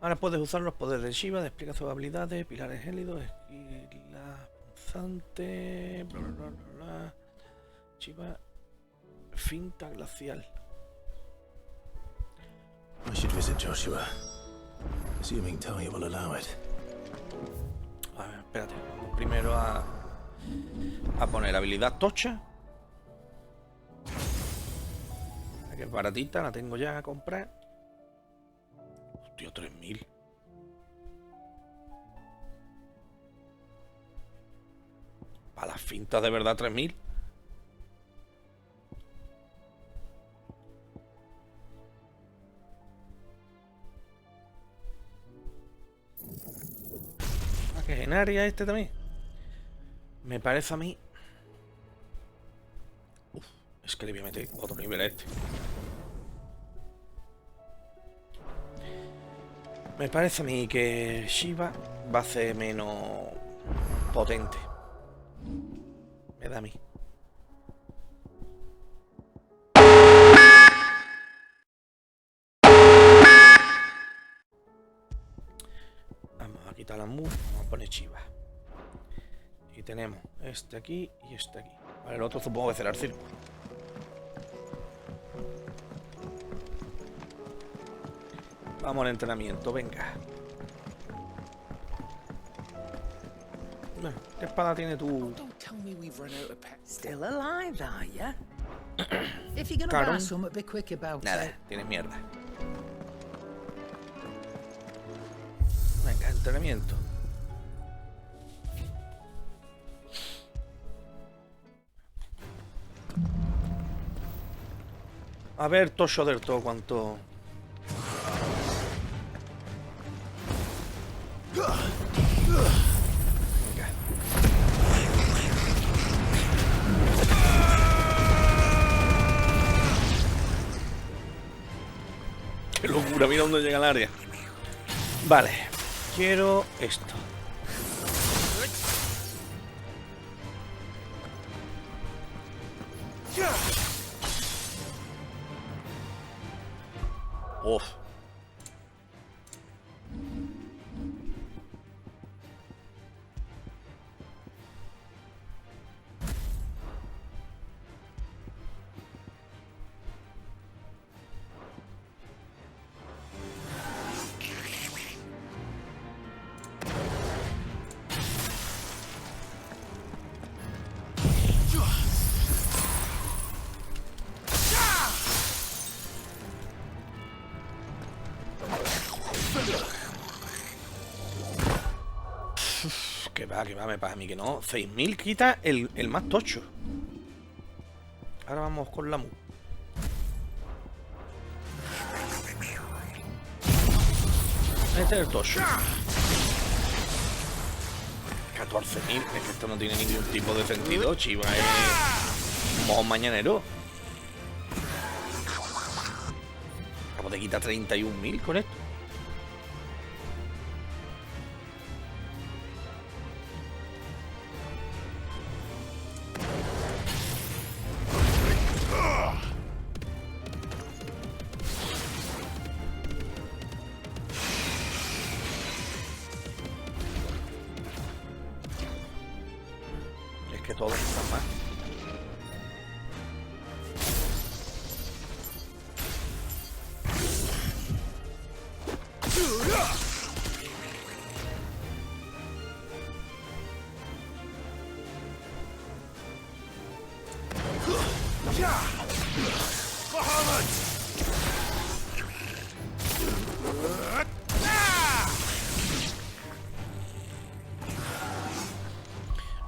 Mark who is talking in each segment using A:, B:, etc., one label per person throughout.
A: Ahora puedes usar los poderes de Shiva, despliega sus habilidades, pilares gélidos, esquila punzante, bla bla bla bla bla. Shiva, finta glacial.
B: I should visit Joshua, assuming Talia will allow it.
A: A ver, espérate. Primero a poner habilidad tocha. Que es baratita, la tengo ya a comprar. Hostia, 3000. Para las fintas de verdad 3000. Ah, que es en área este también. Me parece a mí. Uf, es que le voy a meter otro nivel a este. Me parece a mí que Shiva va a ser menos potente. Me da a mí. Vamos a quitar la mu, vamos a poner Shiva. Y tenemos este aquí y este aquí. Vale, el otro supongo que será el círculo. Vamos al entrenamiento, venga. ¿Qué espada tiene tú?
C: Still alive, are ya? If you're gonna
A: Claro.
C: buy some, be quick about
A: Nada,
C: it.
A: tienes mierda. Venga, entrenamiento. A ver, Tosho del todo, cuánto. Venga. Qué locura, mira dónde llega el área. Vale, quiero esto. Uf. Que va, me pasa a mí que no. 6000 quita el más tocho. Ahora vamos con la mu. Este es el tocho. 14.000. Es que esto no tiene ningún tipo de sentido. Chiva es un mojón mañanero. Acabo de quitar 31.000 con esto. Que todos están mal.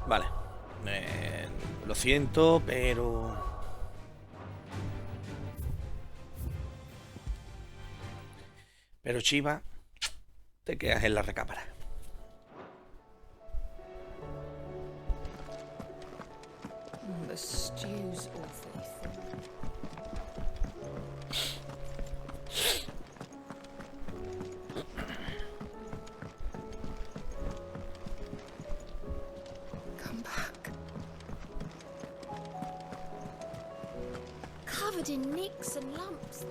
A: Vale. Lo siento, pero... Pero Chiva, te quedas en la recámara.
C: The stew's awfully thin. Come back.
D: Covered in nicks and lumps.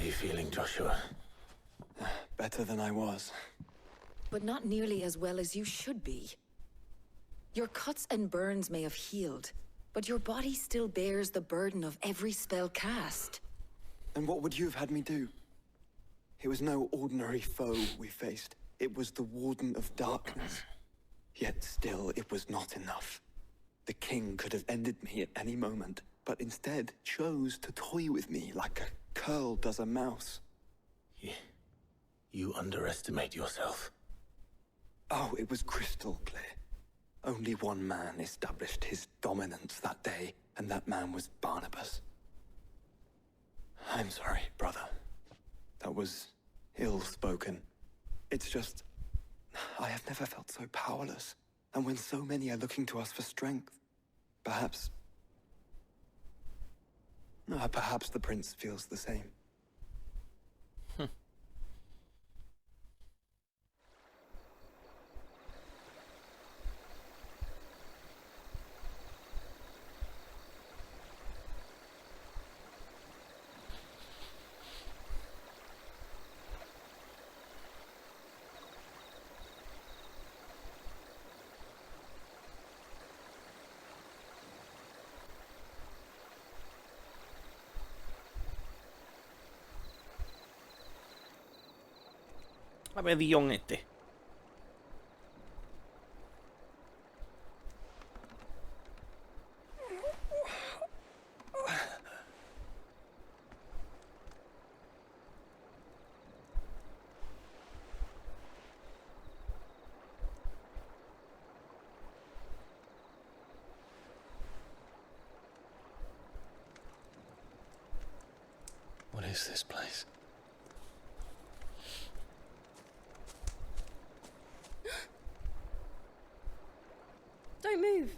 B: are you feeling, Joshua?
D: Better than I was.
C: But not nearly as well as you should be. Your cuts and burns may have healed, but your body still bears the burden of every spell cast.
D: And what would you have had me do? It was no ordinary foe we faced. It was the Warden of Darkness. Yet still, it was not enough. The king could have ended me at any moment, but instead chose to toy with me like a curl does a mouse.
B: You underestimate yourself.
D: Oh, it was crystal clear. Only one man established his dominance that day, and that man was Barnabas. I'm sorry, brother. That was ill-spoken. It's just, I have never felt so powerless. And when so many are looking to us for strength, perhaps the prince feels the same.
A: A ver, Dion este.
B: What is this place?
E: Don't move.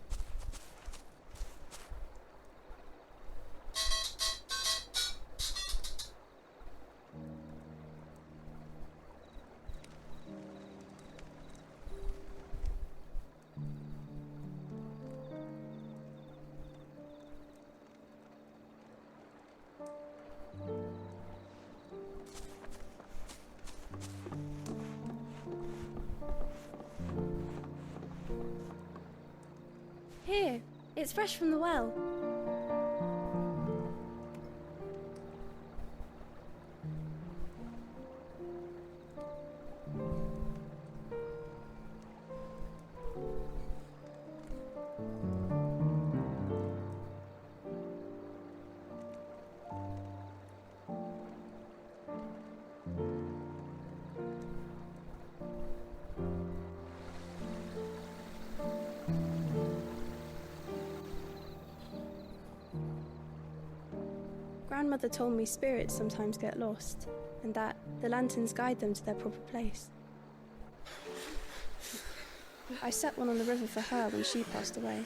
E: Here, it's fresh from the well. Grandmother told me spirits sometimes get lost, and that the lanterns guide them to their proper place. I set one on the river for her when she passed away.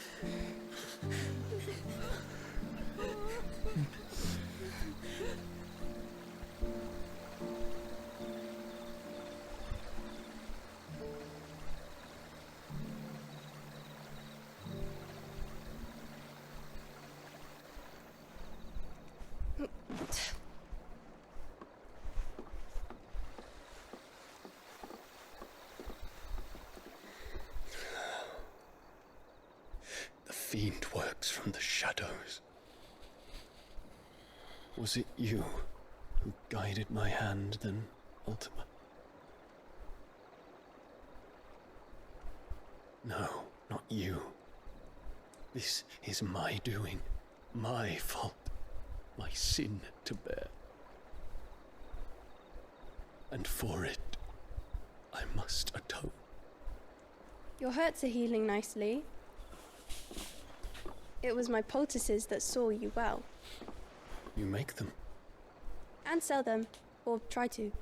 B: The fiend works from the shadows. Was it you who guided my hand then, Ultima? No, not you. This is my doing, my fault, my sin to bear. And for it, I must atone.
E: Your hurts are healing nicely. It was my poultices that saw you well.
B: You make them?
E: And sell them, or try to.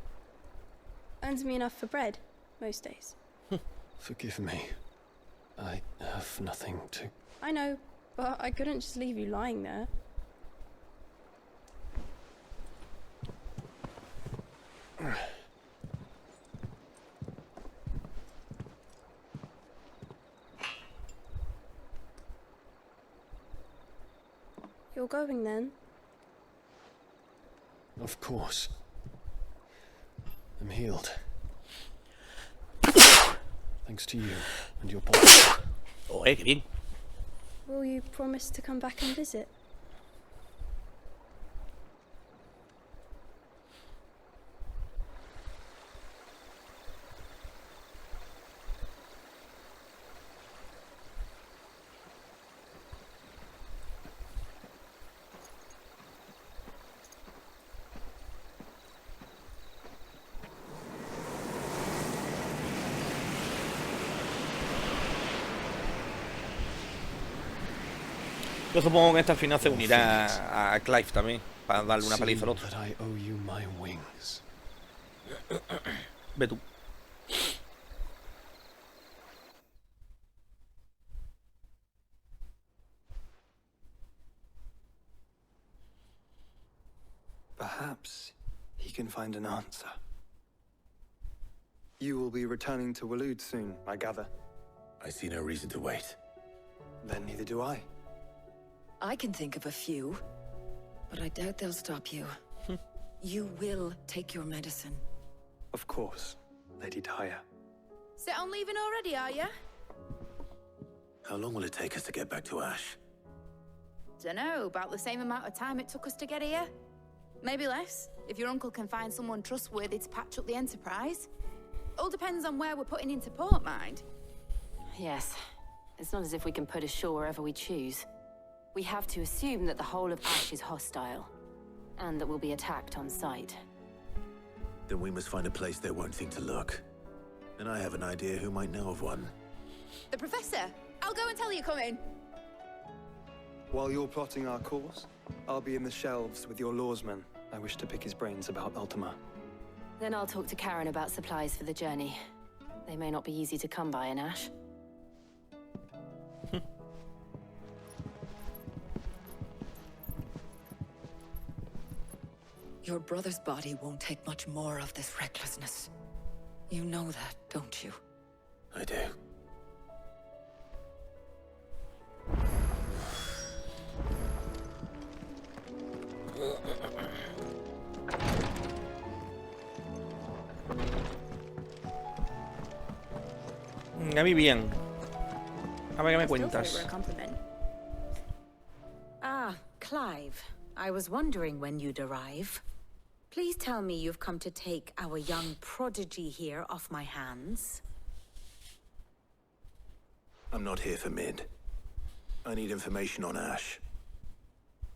E: Earns me enough for bread, most days.
B: Forgive me. I have nothing to...
E: I know, but I couldn't just leave you lying there. You're going then?
B: Of course. I'm healed. Thanks to you and your podcast.
A: Oh, qué bien.
E: Will you promise to come back and visit?
A: Yo supongo que esta al final se unirá a Clive también, para darle una paliza al otro.
B: That I owe you my wings.
A: Ve tú.
D: Perhaps he can find an answer. You will be returning to Waloed soon, I gather.
F: I see no reason to wait.
D: Then neither do I.
C: I can think of a few, but I doubt they'll stop you. You will take your medicine.
D: Of course, Lady Daya.
G: Set on leaving already, are you?
F: How long will it take us to get back to Ash?
G: Dunno, about the same amount of time it took us to get here. Maybe less, if your uncle can find someone trustworthy to patch up the Enterprise. All depends on where we're putting into port, mind.
H: Yes. It's not as if we can put ashore wherever we choose. We have to assume that the whole of Ash is hostile, and that we'll be attacked on sight.
F: Then we must find a place they won't think to look. And I have an idea who might know of one.
G: The Professor! I'll go and tell you come in.
D: While you're plotting our course, I'll be in the shelves with your lawsman. I wish to pick his brains about Ultima.
H: Then I'll talk to Karen about supplies for the journey. They may not be easy to come by in Ash.
C: Your brother's body won't take much more of this recklessness. You know that, don't you?
F: I do.
A: A mí bien. A ver qué me
G: I still thought it
A: cuentas.
G: were a compliment.
I: Ah, Clive. I was wondering when you'd arrive. Please tell me you've come to take our young prodigy here off my hands.
F: I'm not here for Mid. I need information on Ash.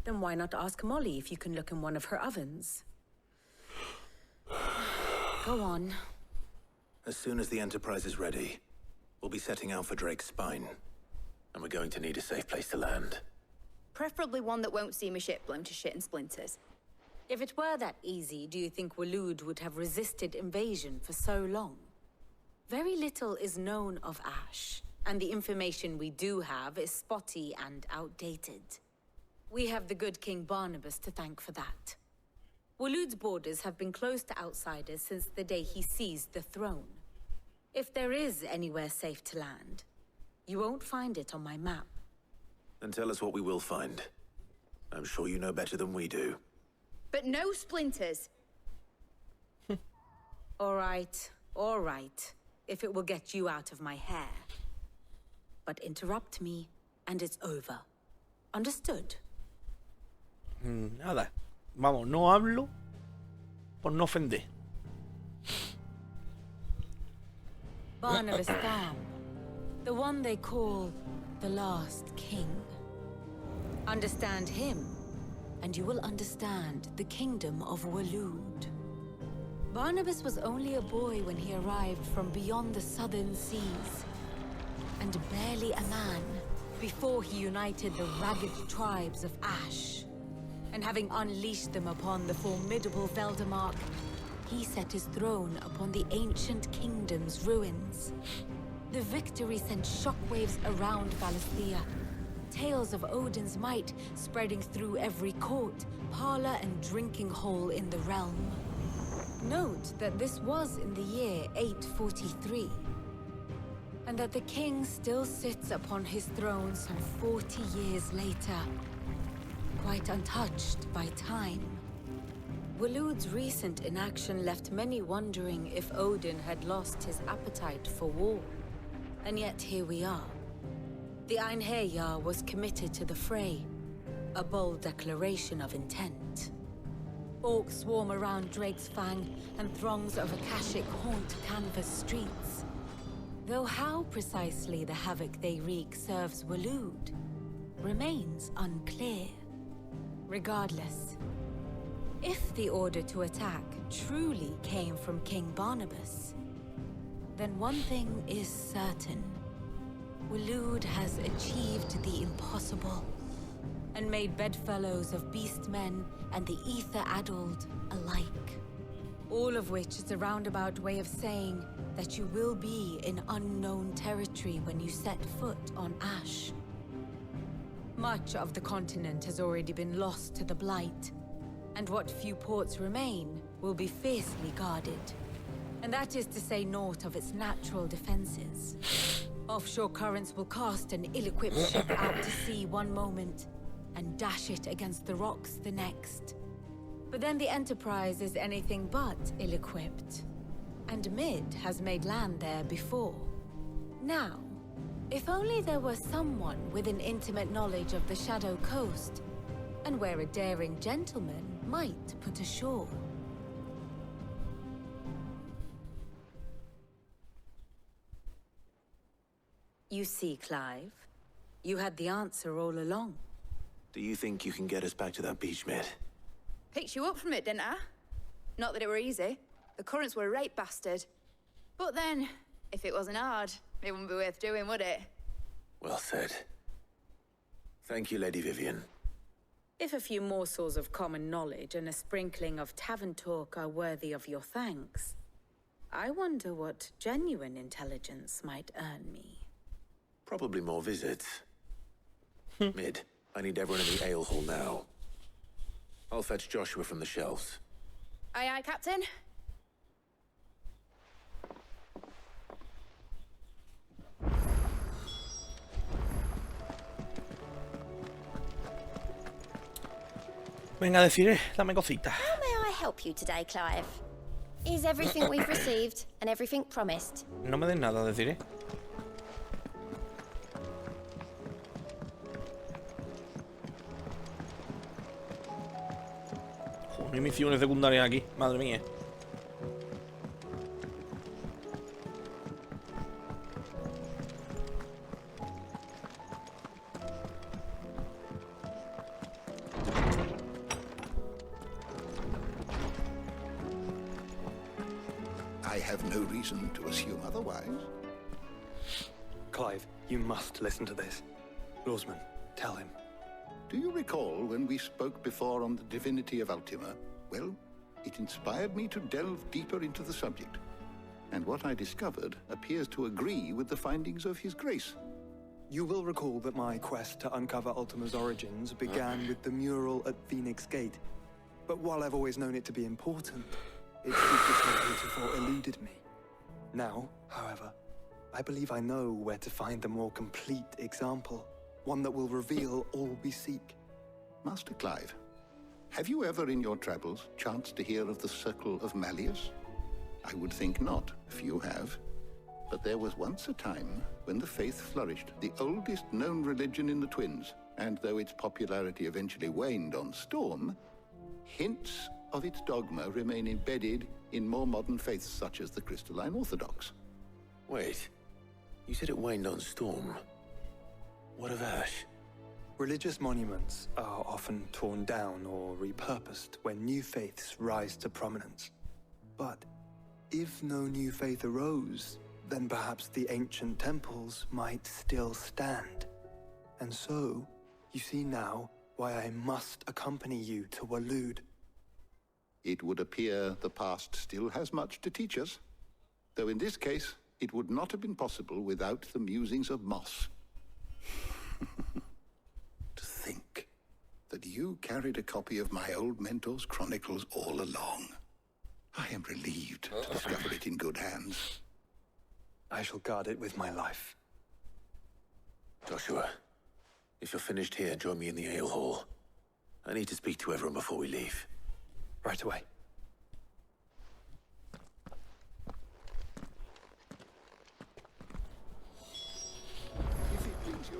I: Then why not ask Molly if you can look in one of her ovens? Go on.
F: As soon as the Enterprise is ready, we'll be setting out for Drake's Spine. And we're going to need a safe place to land.
G: Preferably one that won't see my ship blown to shit and splinters.
I: If it were that easy, do you think Waloed would have resisted invasion for so long? Very little is known of Ash, and the information we do have is spotty and outdated. We have the good King Barnabas to thank for that. Waloed's borders have been closed to outsiders since the day he seized the throne. If there is anywhere safe to land, you won't find it on my map.
F: Then tell us what we will find. I'm sure you know better than we do.
G: But no splinters.
I: All right, if it will get you out of my hair. But interrupt me, and it's over. Understood?
A: Nada. Vamos, no hablo por no ofender.
I: Barnabas Tham, the one they call the last king. Understand him, and you will understand the kingdom of Waloed. Barnabas was only a boy when he arrived from beyond the southern seas, and barely a man before he united the ragged tribes of Ash. And having unleashed them upon the formidable Veldamark, he set his throne upon the ancient kingdom's ruins. The victory sent shockwaves around Valisthea, tales of Odin's might spreading through every court, parlor, and drinking hole in the realm. Note that this was in the year 843, and that the king still sits upon his throne some 40 years later, quite untouched by time. Waloed's recent inaction left many wondering if Odin had lost his appetite for war. And yet here we are. The Einherjar was committed to the fray, a bold declaration of intent. Orcs swarm around Drake's Fang, and throngs of Akashic haunt canvas streets. Though how precisely the havoc they wreak serves Waloed remains unclear. Regardless, if the order to attack truly came from King Barnabas, then one thing is certain. Waloed has achieved the impossible, and made bedfellows of beastmen and the ether-addled alike. All of which is a roundabout way of saying that you will be in unknown territory when you set foot on Ash. Much of the continent has already been lost to the Blight, and what few ports remain will be fiercely guarded. And that is to say naught of its natural defenses. Offshore currents will cast an ill-equipped ship out to sea one moment, and dash it against the rocks the next. But then the Enterprise is anything but ill-equipped, and Mid has made land there before. Now, if only there were someone with an intimate knowledge of the Shadow Coast, and where a daring gentleman might put ashore. You see, Clive, you had the answer all along.
F: Do you think you can get us back to that beach, Mid?
G: Picked you up from it, didn't I? Not that it were easy. The currents were a rape bastard. But then, if it wasn't hard, it wouldn't be worth doing, would it?
F: Well said. Thank you, Lady Vivian.
I: If a few morsels of common knowledge and a sprinkling of tavern talk are worthy of your thanks, I wonder what genuine intelligence might earn me.
F: Probably more visits. Mid, I need everyone in the ale hall now. I'll fetch Joshua from the shelves.
G: Aye, aye, Captain.
A: Venga, deciré, dame cosita.
J: How may I help you today, Clive? Is everything we've received and everything promised?
A: No me des nada, deciré. Joder, hay misiones secundarias aquí, madre mía.
K: I have no reason to assume otherwise.
D: Clive, you must listen to this. Lawsman, tell him.
K: Do you recall when we spoke before on the divinity of Ultima? Well, it inspired me to delve deeper into the subject. And what I discovered appears to agree with the findings of His Grace.
D: You will recall that my quest to uncover Ultima's origins began with the mural at Phoenix Gate. But while I've always known it to be important, its secret heretofore eluded me. Now, however, I believe I know where to find the more complete example. One that will reveal all we seek.
K: Master Clive, have you ever in your travels chanced to hear of the Circle of Malleus? I would think not, if you have. But there was once a time when the faith flourished, the oldest known religion in the Twins, and though its popularity eventually waned on Storm, hints of its dogma remain embedded in more modern faiths such as the Crystalline Orthodox.
F: Wait, you said it waned on Storm. What of Ash?
D: Religious monuments are often torn down or repurposed when new faiths rise to prominence. But if no new faith arose, then perhaps the ancient temples might still stand. And so, you see now why I must accompany you to Waloed.
K: It would appear the past still has much to teach us, though in this case, it would not have been possible without the musings of Moss. To think that you carried a copy of my old mentor's chronicles all along. I am relieved to discover it in good hands.
D: I shall guard it with my life.
F: Joshua, if you're finished here, join me in the ale hall. I need to speak to everyone before we leave.
B: Right away.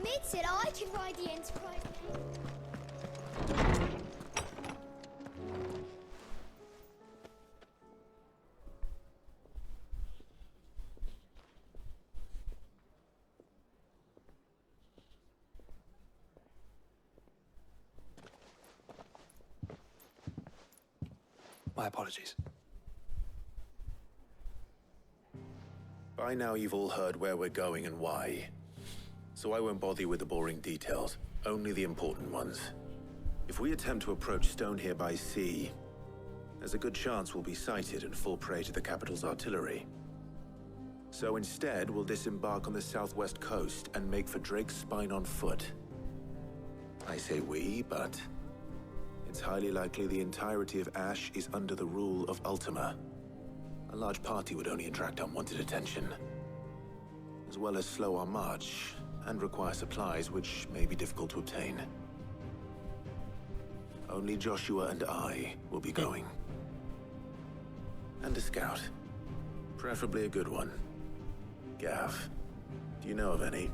L: Mid said I could ride the Enterprise.
B: My apologies.
F: By now you've all heard where we're going and why. So I won't bother you with the boring details, only the important ones. If we attempt to approach Stone here by sea, there's a good chance we'll be sighted and fall prey to the capital's artillery. So instead, we'll disembark on the southwest coast and make for Drake's Spine on foot. I say we, but it's highly likely the entirety of Ash is under the rule of Ultima. A large party would only attract unwanted attention, as well as slow our march and require supplies which may be difficult to obtain. Only Joshua and I will be going. And a scout. Preferably a good one. Gav, do you know of any?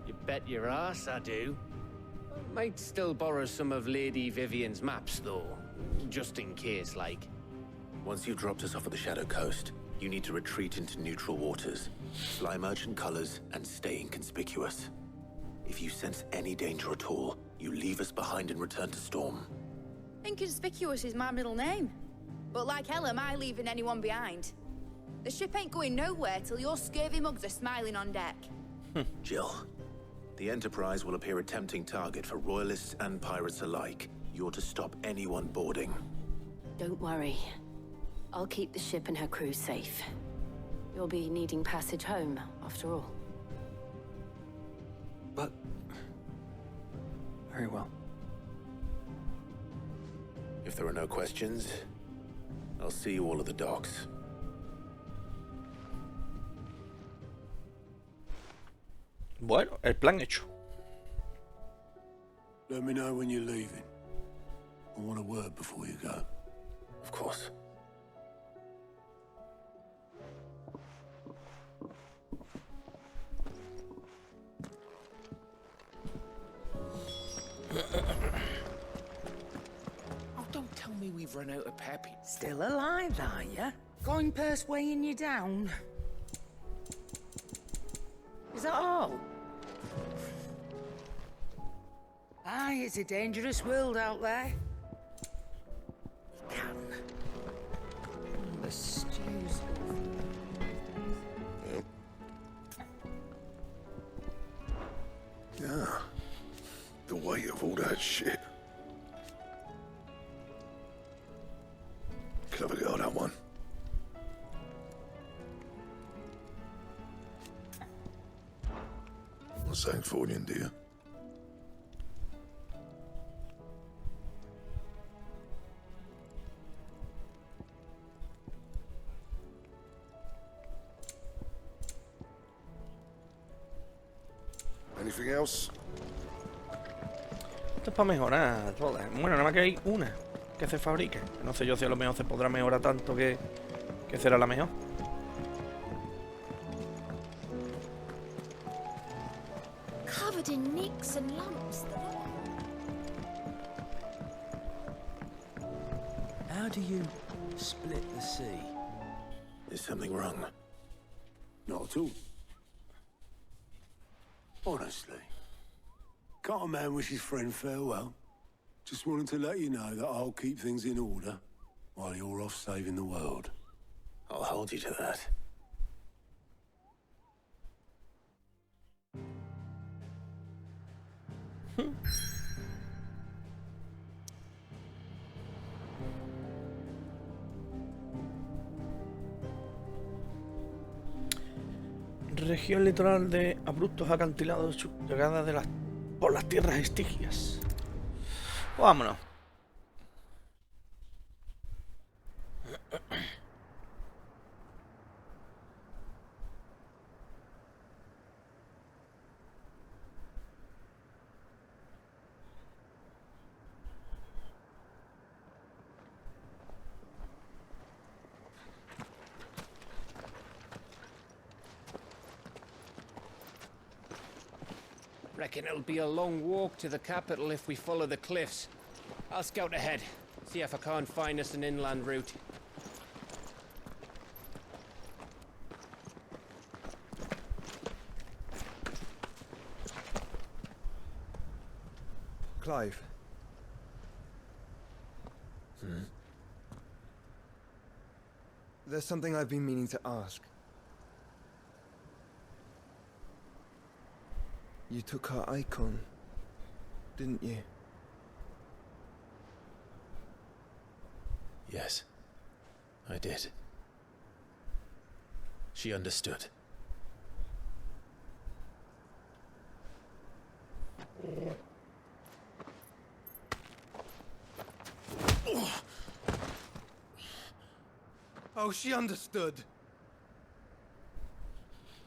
M: You bet your ass I do. Might still borrow some of Lady Vivian's maps, though. Just in case, like.
F: Once you've dropped us off at the Shadow Coast, you need to retreat into neutral waters, fly merchant colors, and stay inconspicuous. If you sense any danger at all, you leave us behind and return to Storm.
G: Inconspicuous is my middle name. But like hell am I leaving anyone behind. The ship ain't going nowhere till your scurvy mugs are smiling on deck.
F: Jill, the Enterprise will appear a tempting target for royalists and pirates alike. You're to stop anyone boarding.
H: Don't worry. I'll keep the ship and her crew safe. You'll be needing passage home, after all.
B: But... very well.
F: If there are no questions, I'll see you all at the docks.
A: Bueno, el plan hecho.
N: Let me know when you're leaving. I want a word before you go.
F: Of course.
O: Oh, don't tell me we've run out of Peppy.
P: Still alive, are ya? Coin purse weighing you down? Is that all? Aye, it's a dangerous world out there. The stews.
N: Yeah. The weight of all that shit. Clever girl, that one. What's that for you, dear? Anything else?
A: Esto es para mejorar todas. Bueno, nada más que hay una que se fabrique. No sé yo si a lo mejor se podrá mejorar tanto que será la mejor.
J: Covered in nicks and lumps.
O: How do you split the sea?
F: Is something wrong?
N: Not at all. Honestly. Can't a man wish his friend farewell? Just wanted to let you know that I'll keep things in order while you're off saving the world.
F: I'll hold you to that.
A: Región litoral de abruptos acantilados llegada de por las tierras estigias. Vámonos.
M: Reckon it'll be a long walk to the capital if we follow the cliffs. I'll scout ahead, see if I can't find us an inland route.
Q: Clive. There's something I've been meaning to ask. You took her icon, didn't you?
F: Yes, I did. She understood.
Q: Oh, she understood.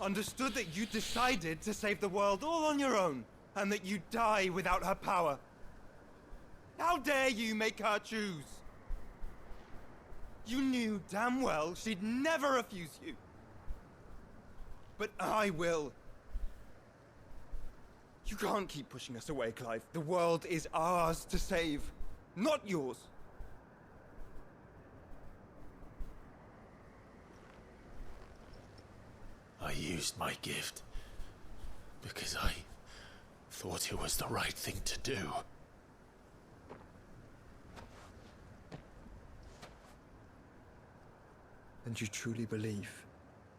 Q: Understood that you decided to save the world all on your own, and that you'd die without her power. How dare you make her choose? You knew damn well she'd never refuse you. But I will. You can't keep pushing us away, Clive. The world is ours to save, not yours.
F: I used my gift because I thought it was the right thing to do.
Q: And you truly believe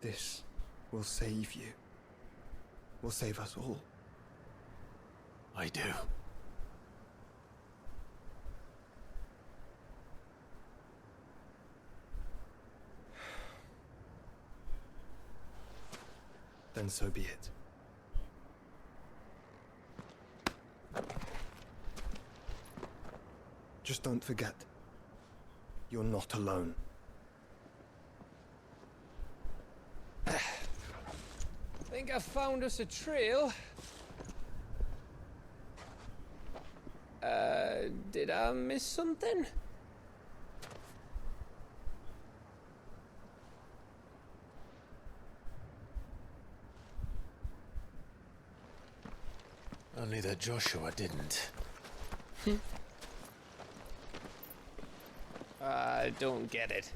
Q: this will save you? Will save us all?
F: I do.
Q: Then so be it. Just don't forget, you're not alone.
M: Think I found us a trail. Did I miss something?
F: Only that Joshua didn't.
M: I don't get it.